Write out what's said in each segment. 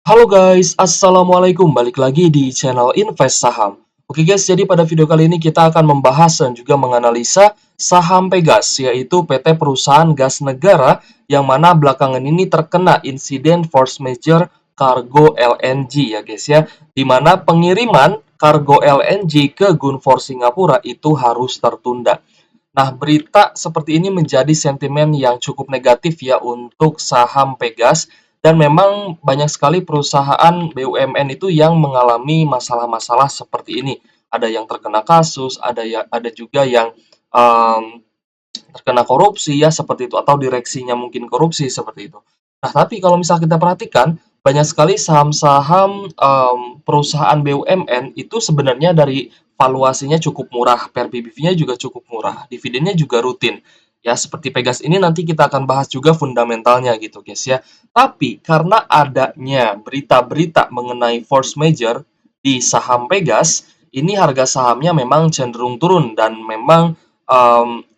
Halo guys, assalamualaikum. Balik lagi di channel Invest Saham. Oke guys, jadi pada video kali ini kita akan membahas dan juga menganalisa saham Pegas, yaitu PT Perusahaan Gas Negara yang mana belakangan ini terkena insiden force majeure kargo LNG ya guys ya, di mana pengiriman kargo LNG ke Gunvor Singapura itu harus tertunda. Nah, berita seperti ini menjadi sentimen yang cukup negatif ya untuk saham Pegas dan memang banyak sekali perusahaan BUMN itu yang mengalami masalah-masalah seperti ini. Ada yang terkena kasus, ada juga yang um, terkena korupsi ya seperti itu atau direksinya mungkin korupsi seperti itu. Nah, tapi kalau misal kita perhatikan banyak sekali saham-saham perusahaan BUMN itu sebenarnya dari valuasinya cukup murah, per PBV-nya juga cukup murah, dividennya juga rutin. Ya, seperti Pegas ini nanti kita akan bahas juga fundamentalnya gitu, guys ya. Tapi karena adanya berita-berita mengenai force major di saham Pegas, ini harga sahamnya memang cenderung turun dan memang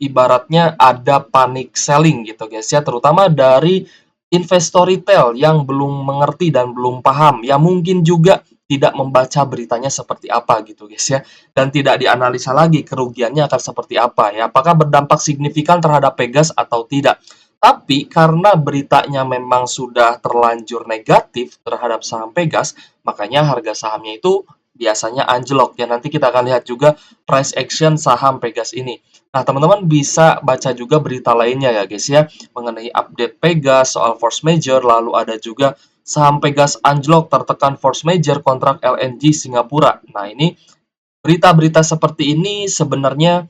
ibaratnya ada panic selling gitu guys ya, terutama dari investor retail yang belum mengerti dan belum paham, ya mungkin juga tidak membaca beritanya seperti apa gitu guys ya, dan tidak dianalisa lagi kerugiannya akan seperti apa ya, apakah berdampak signifikan terhadap Pegas atau tidak. Tapi karena beritanya memang sudah terlanjur negatif terhadap saham Pegas, makanya harga sahamnya itu biasanya anjlok ya. Nanti kita akan lihat juga price action saham Pegas ini. Nah, teman-teman bisa baca juga berita lainnya ya guys ya, mengenai update Pegas soal force major, lalu ada juga saham Pegas anjlok tertekan force major kontrak LNG Singapura. Nah, ini berita-berita seperti ini sebenarnya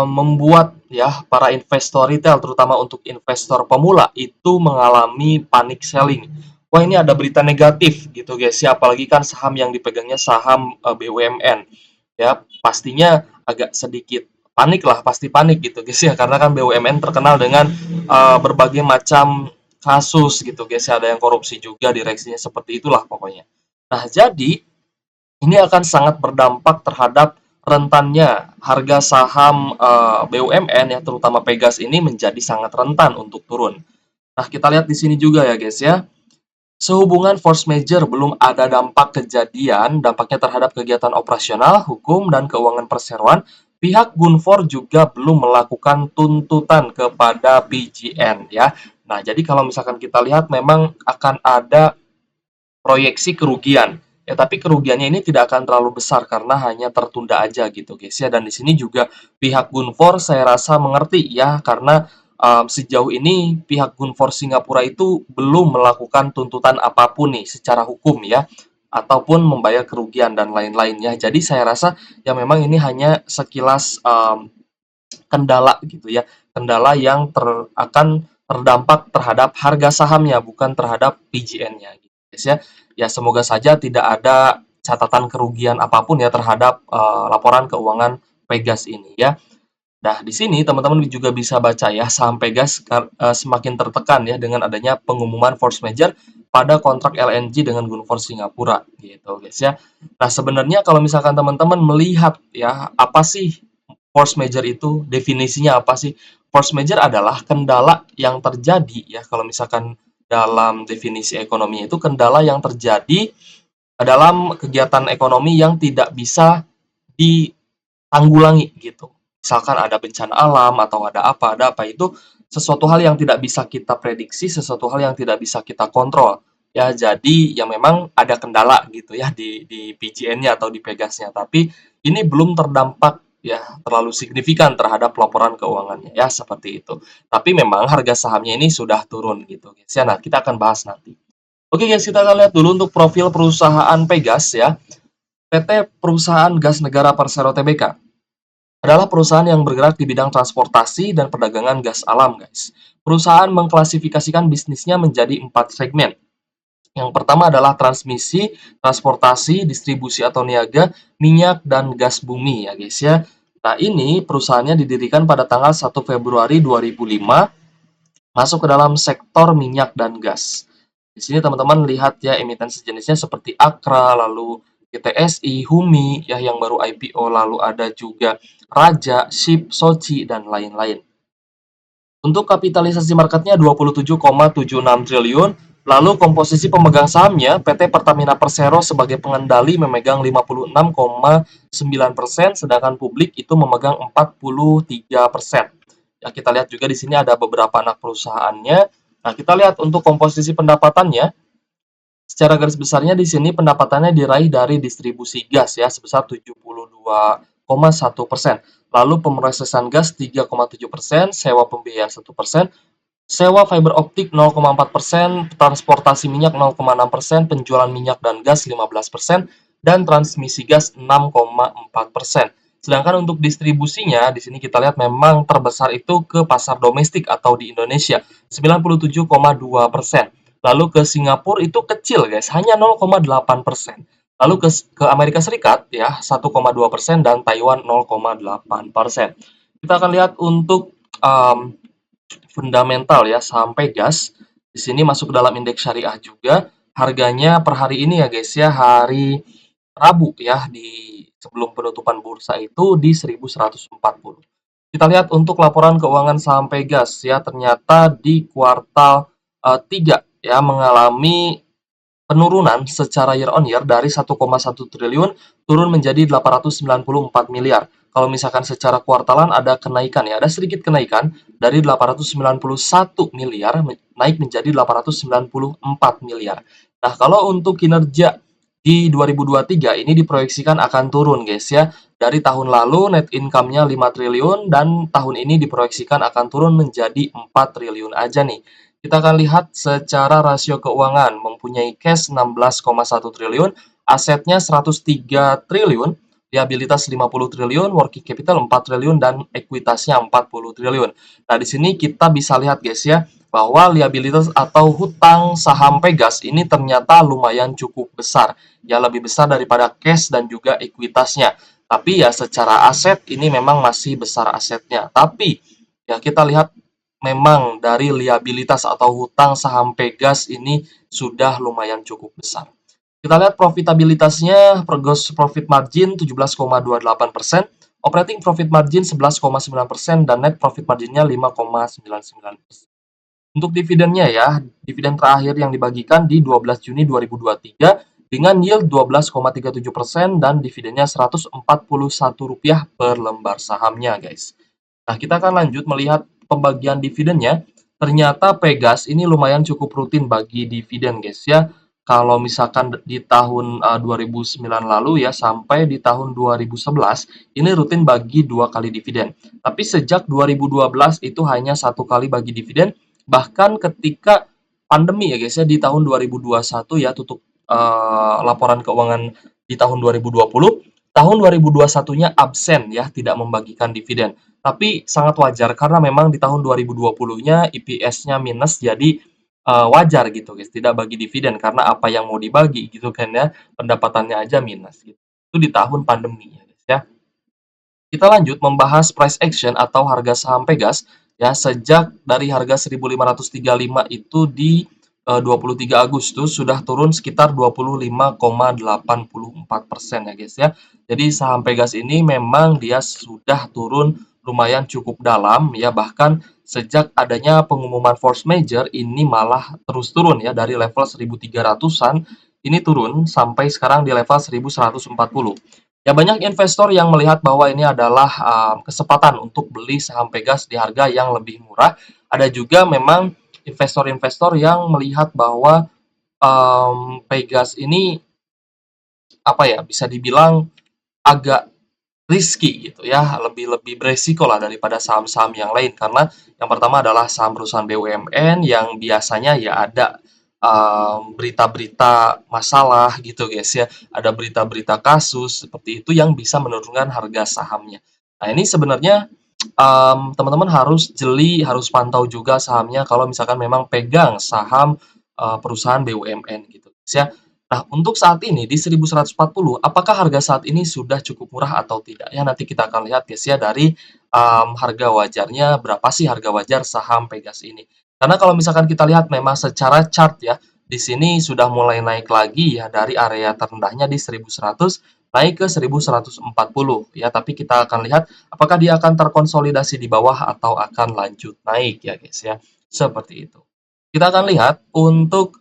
membuat ya para investor retail terutama untuk investor pemula itu mengalami panic selling. Wah, ini ada berita negatif gitu guys ya, apalagi kan saham yang dipegangnya saham BUMN. Ya, pastinya agak sedikit panik lah, pasti panik gitu guys ya, karena kan BUMN terkenal dengan berbagai macam kasus gitu guys ya, ada yang korupsi juga direksinya seperti itulah pokoknya. Nah, jadi ini akan sangat berdampak terhadap rentannya harga saham BUMN ya, terutama Pegas ini menjadi sangat rentan untuk turun. Nah, kita lihat di sini juga ya guys ya. Sehubungan force major belum ada dampak kejadian, dampaknya terhadap kegiatan operasional, hukum, dan keuangan perseroan, pihak Gunvor juga belum melakukan tuntutan kepada PGN ya. Nah, jadi kalau misalkan kita lihat memang akan ada proyeksi kerugian. Ya, tapi kerugiannya ini tidak akan terlalu besar karena hanya tertunda aja gitu, guys ya. Dan di sini juga pihak Gunvor saya rasa mengerti ya, karena sejauh ini pihak Gunvor Singapura itu belum melakukan tuntutan apapun nih secara hukum ya, ataupun membayar kerugian dan lain-lainnya. Jadi saya rasa ya memang ini hanya sekilas kendala gitu ya, kendala yang akan terdampak terhadap harga sahamnya, bukan terhadap PGN-nya gitu guys ya. Ya semoga saja tidak ada catatan kerugian apapun ya terhadap laporan keuangan Pegas ini ya. Nah, di sini teman-teman juga bisa baca ya, saham Pegas semakin tertekan ya dengan adanya pengumuman force major pada kontrak LNG dengan Gunvor Singapura gitu guys ya. Nah, sebenarnya kalau misalkan teman-teman melihat ya, apa sih force major itu? Definisinya apa sih? Force major adalah kendala yang terjadi ya, kalau misalkan dalam definisi ekonomi itu kendala yang terjadi dalam kegiatan ekonomi yang tidak bisa ditanggulangi gitu. Misalkan ada bencana alam atau ada apa itu sesuatu hal yang tidak bisa kita prediksi, sesuatu hal yang tidak bisa kita kontrol. Ya, jadi ya memang ada kendala gitu ya di PGN-nya atau di Pegasnya, tapi ini belum terdampak ya terlalu signifikan terhadap laporan keuangannya ya seperti itu. Tapi memang harga sahamnya ini sudah turun gitu guys ya. Nah, kita akan bahas nanti. Oke guys, kita akan lihat dulu untuk profil perusahaan Pegas ya. PT Perusahaan Gas Negara Persero Tbk adalah perusahaan yang bergerak di bidang transportasi dan perdagangan gas alam, guys. Perusahaan mengklasifikasikan bisnisnya menjadi 4 segmen. Yang pertama adalah transmisi, transportasi, distribusi atau niaga, minyak, dan gas bumi ya guys ya. Nah, ini perusahaannya didirikan pada tanggal 1 Februari 2005, masuk ke dalam sektor minyak dan gas. Di sini teman-teman lihat ya emiten sejenisnya seperti Akra, lalu GTSI, Humi ya yang baru IPO, lalu ada juga Raja, Ship, Soci, dan lain-lain. Untuk kapitalisasi marketnya 27,76 triliun, Lalu komposisi pemegang sahamnya, PT Pertamina Persero sebagai pengendali memegang 56,9%, sedangkan publik itu memegang 43%. Ya, kita lihat juga di sini ada beberapa anak perusahaannya. Nah, kita lihat untuk komposisi pendapatannya. Secara garis besarnya di sini pendapatannya diraih dari distribusi gas ya sebesar 72,1%. Lalu pemrosesan gas 3,7%, sewa pembiayaan 1%, sewa fiber optik 0,4%, transportasi minyak 0,6%, penjualan minyak dan gas 15%, dan transmisi gas 6,4%. Sedangkan untuk distribusinya, di sini kita lihat memang terbesar itu ke pasar domestik atau di Indonesia, 97,2%. Lalu ke Singapura itu kecil guys, hanya 0,8%. Lalu ke Amerika Serikat ya 1,2% dan Taiwan 0,8%. Kita akan lihat untuk fundamental ya sampai gas. Di sini masuk dalam indeks syariah juga. Harganya per hari ini ya guys ya, hari Rabu ya di sebelum penutupan bursa itu di 1140. Kita lihat untuk laporan keuangan saham Pegas ya, ternyata di kuartal 3 ya mengalami penurunan secara year on year dari 1,1 triliun turun menjadi 894 miliar. Kalau misalkan secara kuartalan ada kenaikan ya, ada sedikit kenaikan dari 891 miliar naik menjadi 894 miliar. Nah, kalau untuk kinerja di 2023 ini diproyeksikan akan turun guys ya. Dari tahun lalu net income-nya 5 triliun dan tahun ini diproyeksikan akan turun menjadi 4 triliun aja nih. Kita akan lihat secara rasio keuangan, mempunyai cash 16,1 triliun, asetnya 103 triliun, liabilitas 50 triliun, working capital 4 triliun, dan ekuitasnya 40 triliun. Nah, di sini kita bisa lihat guys ya, bahwa liabilitas atau hutang saham Pegas ini ternyata lumayan cukup besar. Ya, lebih besar daripada cash dan juga ekuitasnya. Tapi ya secara aset ini memang masih besar asetnya. Tapi ya kita lihat memang dari liabilitas atau hutang saham Pegas ini sudah lumayan cukup besar. Kita lihat profitabilitasnya, gross profit margin 17,28%, operating profit margin 11,9%, dan net profit marginnya 5,99%. Untuk dividennya ya, dividen terakhir yang dibagikan di 12 Juni 2023 dengan yield 12,37% dan dividennya Rp141 per lembar sahamnya guys. Nah, kita akan lanjut melihat pembagian dividennya. Ternyata Pegas ini lumayan cukup rutin bagi dividen, guys ya. Kalau misalkan di tahun 2009 lalu ya sampai di tahun 2011 ini rutin bagi 2 kali dividen. Tapi sejak 2012 itu hanya 1 kali bagi dividen. Bahkan ketika pandemi ya guys ya di tahun 2021 ya tutup laporan keuangan di tahun 2020, tahun 2021-nya absen ya tidak membagikan dividen. Tapi sangat wajar karena memang di tahun 2020-nya EPS-nya minus jadi wajar gitu guys, tidak bagi dividen karena apa yang mau dibagi gitu kan ya, pendapatannya aja minus gitu. Itu di tahun pandemi ya guys ya. Kita lanjut membahas price action atau harga saham Pegas ya sejak dari harga 1.535 itu di 23 Agustus sudah turun sekitar 25,84% ya guys ya. Jadi saham Pegas ini memang dia sudah turun lumayan cukup dalam ya, bahkan sejak adanya pengumuman force major ini malah terus turun ya dari level 1.300-an ini turun sampai sekarang di level 1.140. Ya, banyak investor yang melihat bahwa ini adalah kesempatan untuk beli saham Pegas di harga yang lebih murah. Ada juga memang investor-investor yang melihat bahwa Pegas ini apa ya, bisa dibilang agak risky gitu ya, lebih lebih beresiko lah daripada saham-saham yang lain karena yang pertama adalah saham perusahaan BUMN yang biasanya ya ada berita-berita masalah gitu guys ya, ada berita-berita kasus seperti itu yang bisa menurunkan harga sahamnya. Nah ini sebenarnya teman-teman harus jeli, harus pantau juga sahamnya kalau misalkan memang pegang saham perusahaan BUMN gitu guys ya. Nah, untuk saat ini di 1140, apakah harga saat ini sudah cukup murah atau tidak? Ya, nanti kita akan lihat guys ya dari harga wajarnya, berapa sih harga wajar saham Pegas ini. Karena kalau misalkan kita lihat memang secara chart ya, di sini sudah mulai naik lagi ya dari area terendahnya di 1100 naik ke 1140 ya, tapi kita akan lihat apakah dia akan terkonsolidasi di bawah atau akan lanjut naik ya guys ya. Seperti itu. Kita akan lihat untuk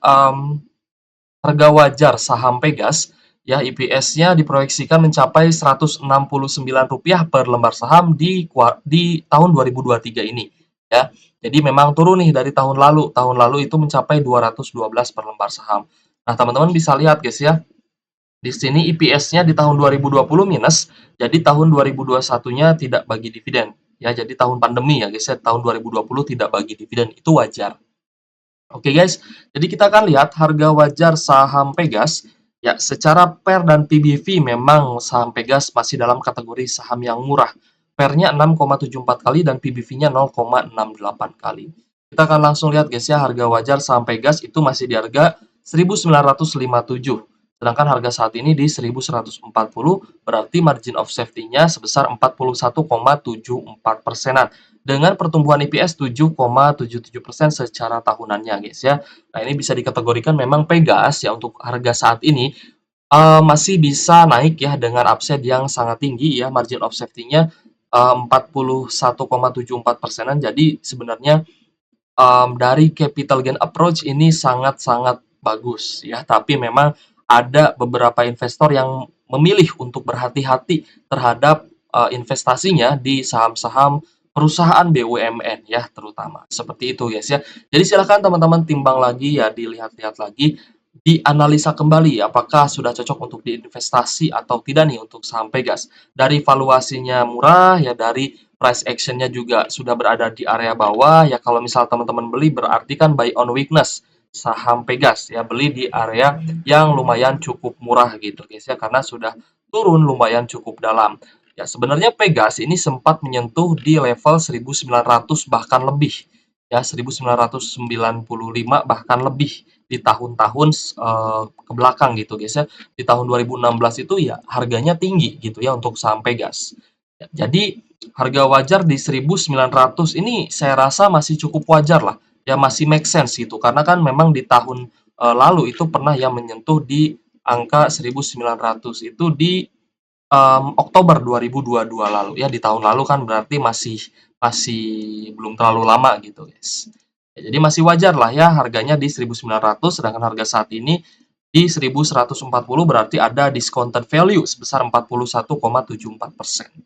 harga wajar saham Pegas, ya IPS-nya diproyeksikan mencapai Rp169 per lembar saham di tahun 2023 ini, ya. Jadi memang turun nih dari tahun lalu. Tahun lalu itu mencapai 212 per lembar saham. Nah, teman-teman bisa lihat guys ya, di sini EPS-nya di tahun 2020 minus, jadi tahun 2021-nya tidak bagi dividen. Ya, jadi tahun pandemi ya guys ya, tahun 2020 tidak bagi dividen, itu wajar. Oke guys, jadi kita akan lihat harga wajar saham Pegas. Ya, secara PER dan PBV memang saham Pegas masih dalam kategori saham yang murah. PER-nya 6,74 kali dan PBV-nya 0,68 kali. Kita akan langsung lihat guys ya, harga wajar saham Pegas itu masih di harga 1957. Sedangkan harga saat ini di 1140, berarti margin of safety-nya sebesar 41,74 persenan dengan pertumbuhan IPS 7,77% secara tahunannya guys ya. Nah, ini bisa dikategorikan memang Pegas ya untuk harga saat ini masih bisa naik ya dengan upside yang sangat tinggi ya, margin of safety-nya 41,74 persenan. Jadi sebenarnya dari capital gain approach ini sangat-sangat bagus ya, tapi memang ada beberapa investor yang memilih untuk berhati-hati terhadap investasinya di saham-saham perusahaan BUMN ya terutama. Seperti itu guys ya. Jadi silakan teman-teman timbang lagi ya, dilihat-lihat lagi, dianalisa kembali apakah sudah cocok untuk diinvestasi atau tidak nih untuk saham Pegas. Dari valuasinya murah ya, dari price action-nya juga sudah berada di area bawah ya, kalau misal teman-teman beli berarti kan buy on weakness saham Pegas ya, beli di area yang lumayan cukup murah gitu guys ya, karena sudah turun lumayan cukup dalam. Ya, sebenarnya Pegas ini sempat menyentuh di level 1900 bahkan lebih ya, 1995 bahkan lebih di tahun-tahun ke belakang gitu guys ya. Di tahun 2016 itu ya harganya tinggi gitu ya untuk saham Pegas. Ya, jadi harga wajar di 1900 ini saya rasa masih cukup wajar lah. Ya masih make sense gitu. Karena kan memang di tahun lalu itu pernah yang menyentuh di angka 1900 itu di Oktober 2022 lalu ya, di tahun lalu kan berarti masih masih belum terlalu lama gitu guys. Ya, jadi masih wajar lah ya harganya di 1900, sedangkan harga saat ini di 1140, berarti ada discounted value sebesar 41,74%.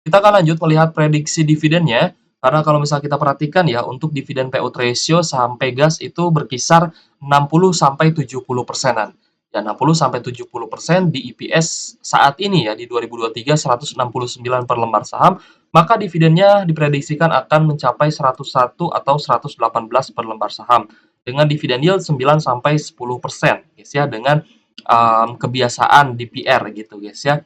Kita akan lanjut melihat prediksi dividennya, karena kalau misalnya kita perhatikan ya, untuk dividen payout ratio saham Pegas itu berkisar 60 sampai 70 persenan. Ya, 60 sampai 70% di EPS saat ini ya, di 2023 169 per lembar saham, maka dividennya diprediksikan akan mencapai 101 atau 118 per lembar saham dengan dividen yield 9 sampai 10% guys ya, dengan kebiasaan DPR gitu guys ya.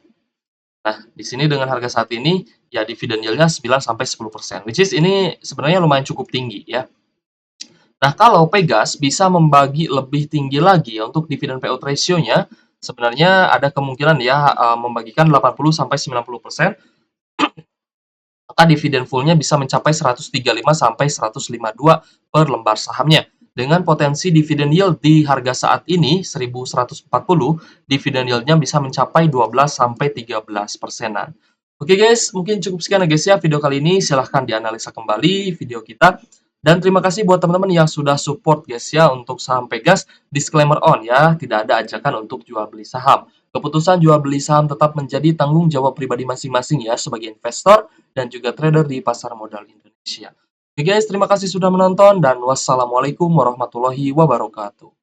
Nah, di sini dengan harga saat ini, ya dividen yield-nya 9 sampai 10%, which is ini sebenarnya lumayan cukup tinggi ya. Nah, kalau Pegas bisa membagi lebih tinggi lagi ya untuk dividen payout ratio-nya, sebenarnya ada kemungkinan ya membagikan 80 sampai 90%, maka dividen full-nya bisa mencapai 135 sampai 152 per lembar sahamnya. Dengan potensi dividen yield di harga saat ini 1140, dividen yield-nya bisa mencapai 12 sampai 13 persenan. Oke guys, mungkin cukup sekian ya guys ya video kali ini. Silahkan dianalisa kembali video kita. Dan terima kasih buat teman-teman yang sudah support guys ya untuk saham Pegas. Disclaimer on ya, tidak ada ajakan untuk jual beli saham. Keputusan jual beli saham tetap menjadi tanggung jawab pribadi masing-masing ya sebagai investor dan juga trader di pasar modal Indonesia. Oke guys, terima kasih sudah menonton dan wassalamualaikum warahmatullahi wabarakatuh.